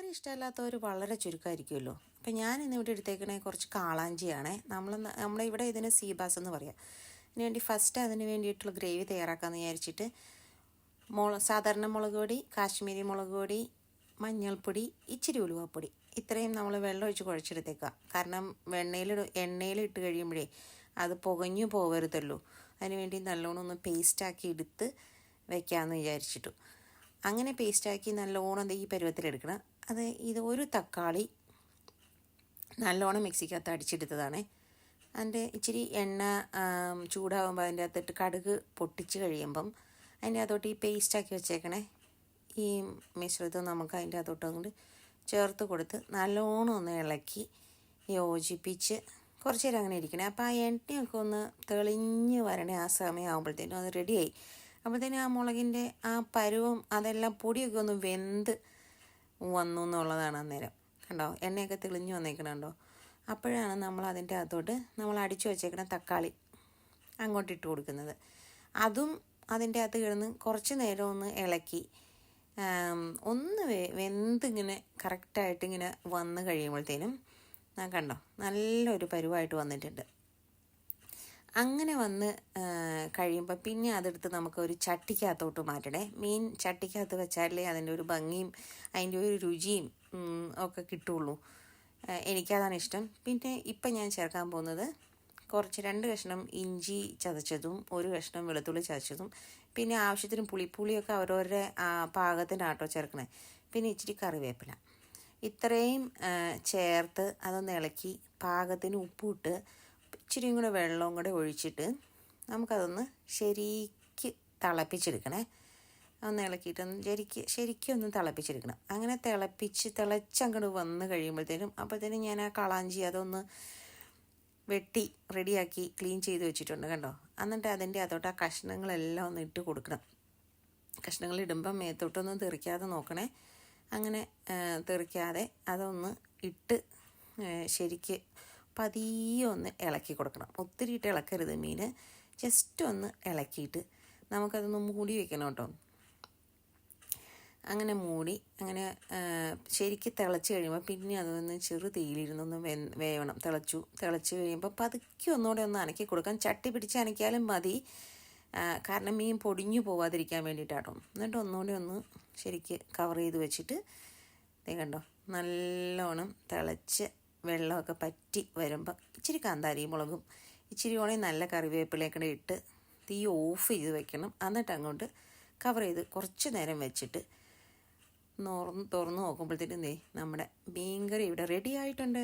മീൻകറി ഇഷ്ടമല്ലാത്തവർ വളരെ ചുരുക്കമായിരിക്കുമല്ലോ. അപ്പം ഞാൻ ഇന്നിവിടെ എടുത്തേക്കണേ കുറച്ച് കാളാഞ്ചിയാണേ. നമ്മളിവിടെ ഇതിന് സീബാസ് എന്ന് പറയാം. അതിന് വേണ്ടി ഫസ്റ്റ് അതിന് വേണ്ടിയിട്ടുള്ള ഗ്രേവി തയ്യാറാക്കാമെന്ന് വിചാരിച്ചിട്ട് സാധാരണ മുളക് പൊടി, കാശ്മീരി മുളക് പൊടി, മഞ്ഞൾപ്പൊടി, ഇച്ചിരി ഉലുവാപ്പൊടി ഇത്രയും നമ്മൾ വെള്ളം ഒഴിച്ച് കുഴച്ചെടുത്തേക്കുക. കാരണം എണ്ണയിൽ ഇട്ട് കഴിയുമ്പോഴേ അത് പുകഞ്ഞു പോകരുതല്ലോ. അതിനുവേണ്ടി നല്ലോണം ഒന്ന് പേസ്റ്റാക്കി എടുത്ത് വയ്ക്കാമെന്ന് വിചാരിച്ചിട്ടു. അങ്ങനെ പേസ്റ്റാക്കി നല്ലോണം ഈ പരുവത്തിലെടുക്കണം. ഇത് ഒരു തക്കാളി നല്ലോണം മിക്സിക്കകത്ത് അടിച്ചെടുത്തതാണ്. അതിൻ്റെ ഇച്ചിരി എണ്ണ ചൂടാകുമ്പോൾ അതിൻ്റെ അകത്തിട്ട് കടുക് പൊട്ടിച്ച് കഴിയുമ്പം അതിൻ്റെ അകത്തോട്ട് ഈ പേസ്റ്റാക്കി വെച്ചേക്കണേ ഈ മിശ്രിതം നമുക്ക് അതിൻ്റെ അകത്തോട്ട് അങ്ങോട്ട് ചേർത്ത് കൊടുത്ത് നല്ലോണം ഒന്ന് ഇളക്കി യോജിപ്പിച്ച് കുറച്ച് നേരം അങ്ങനെ ഇരിക്കണേ. അപ്പോൾ ആ എണ്ണയൊക്കെ ഒന്ന് തെളിഞ്ഞ് വരണേ. ആ സമയമാകുമ്പോഴത്തേനും അത് റെഡിയായി. അപ്പോഴത്തേനും ആ മുളകിൻ്റെ ആ പരുവും അതെല്ലാം പൊടിയൊക്കെ ഒന്ന് വെന്ത് വന്നു എന്നുള്ളതാണ് അന്നേരം. കണ്ടോ, എണ്ണയൊക്കെ തെളിഞ്ഞ് വന്നേക്കണുണ്ടോ? അപ്പോഴാണ് നമ്മൾ അതിൻ്റെ അകത്തോട്ട് നമ്മൾ അടിച്ചു വച്ചേക്കണ തക്കാളി അങ്ങോട്ട് ഇട്ട് കൊടുക്കുന്നത്. അതും അതിൻ്റെ അകത്ത് കിടന്ന് കുറച്ച് നേരം ഒന്ന് ഇളക്കി ഒന്ന് വെന്തിങ്ങനെ കറക്റ്റായിട്ടിങ്ങനെ വന്ന് കഴിയുമ്പോഴത്തേനും കണ്ടോ നല്ലൊരു പരുവായിട്ട് വന്നിട്ടുണ്ട്. അങ്ങനെ വന്ന് കഴിയുമ്പോൾ പിന്നെ അതെടുത്ത് നമുക്കൊരു ചട്ടിക്കകത്തോട്ട് മാറ്റണേ. മീൻ ചട്ടിക്കകത്ത് വെച്ചാലേ അതിൻ്റെ ഒരു ഭംഗിയും അതിൻ്റെ ഒരു രുചിയും ഒക്കെ കിട്ടുള്ളൂ. എനിക്കതാണ് ഇഷ്ടം. പിന്നെ ഇപ്പം ഞാൻ ചേർക്കാൻ പോകുന്നത് കുറച്ച് 2 കഷ്ണം ഇഞ്ചി ചതച്ചതും 1 കഷ്ണം വെളുത്തുള്ളി ചതച്ചതും പിന്നെ ആവശ്യത്തിന് പുളിയൊക്കെ അവരവരുടെ പാകത്തിനാട്ടോ ചേർക്കണേ. പിന്നെ ഇച്ചിരി കറിവേപ്പില ഇത്രയും ചേർത്ത് അതൊന്ന് ഇളക്കി പാകത്തിന് ഉപ്പിട്ട് ഇച്ചിരിയും കൂടെ വെള്ളവും കൂടെ ഒഴിച്ചിട്ട് നമുക്കതൊന്ന് ശരിക്ക് തിളപ്പിച്ചെടുക്കണേ. ഒന്ന് ഇളക്കിയിട്ടൊന്ന് ശരിക്കും ഒന്ന് തിളപ്പിച്ചെടുക്കണം. അങ്ങനെ തിളച്ചങ്ങോട്ട് വന്ന് കഴിയുമ്പോഴത്തേനും ഞാൻ ആ കാളാഞ്ചി അതൊന്ന് വെട്ടി റെഡിയാക്കി ക്ലീൻ ചെയ്ത് വെച്ചിട്ടുണ്ട് കണ്ടോ. എന്നിട്ട് അതിൻ്റെ അതോട്ട് ആ കഷ്ണങ്ങളെല്ലാം ഒന്ന് ഇട്ട് കൊടുക്കണം. കഷ്ണങ്ങൾ ഇടുമ്പം മേത്തോട്ടൊന്നും തെറിക്കാതെ നോക്കണേ. അങ്ങനെ തെറിക്കാതെ അതൊന്ന് ഇട്ട് ശരിക്ക് പതിയെ ഒന്ന് ഇളക്കി കൊടുക്കണം. ഒത്തിരി ഇട്ട് ഇളക്കരുത് മീൻ. ജസ്റ്റ് ഒന്ന് ഇളക്കിയിട്ട് നമുക്കതൊന്ന് മൂടി വെക്കണം കേട്ടോ. അങ്ങനെ മൂടി അങ്ങനെ ശരിക്ക് തിളച്ച് കഴിയുമ്പോൾ പിന്നെ അതൊന്ന് ചെറു തീയിലിരുന്നൊന്ന് വേവണം. തിളച്ച് കഴിയുമ്പോൾ പതുക്കെ ഒന്നുകൂടെ ഒന്ന് അനക്കി കൊടുക്കാം. ചട്ടി പിടിച്ച് അനക്കിയാലും മതി. കാരണം മീൻ പൊടിഞ്ഞു പോവാതിരിക്കാൻ വേണ്ടിയിട്ടാട്ടോ. എന്നിട്ട് ഒന്നുകൂടെ ഒന്ന് ശരിക്ക് കവർ ചെയ്ത് വെച്ചിട്ട് കണ്ടോ നല്ലോണം തിളച്ച് വെള്ളമൊക്കെ പറ്റി വരുമ്പോൾ ഇച്ചിരി കാന്താരി മുളകും ഇച്ചിരി കൂടെ നല്ല കറിവേപ്പിലയൊക്കെ ഇട്ട് തീ ഓഫ് ചെയ്ത് വെക്കണം. എന്നിട്ട് അങ്ങോട്ട് കവർ ചെയ്ത് കുറച്ച് നേരം വെച്ചിട്ട് തുറന്ന് നോക്കുമ്പോഴത്തേക്കും നമ്മുടെ മീൻകറി ഇവിടെ റെഡി ആയിട്ടുണ്ട്.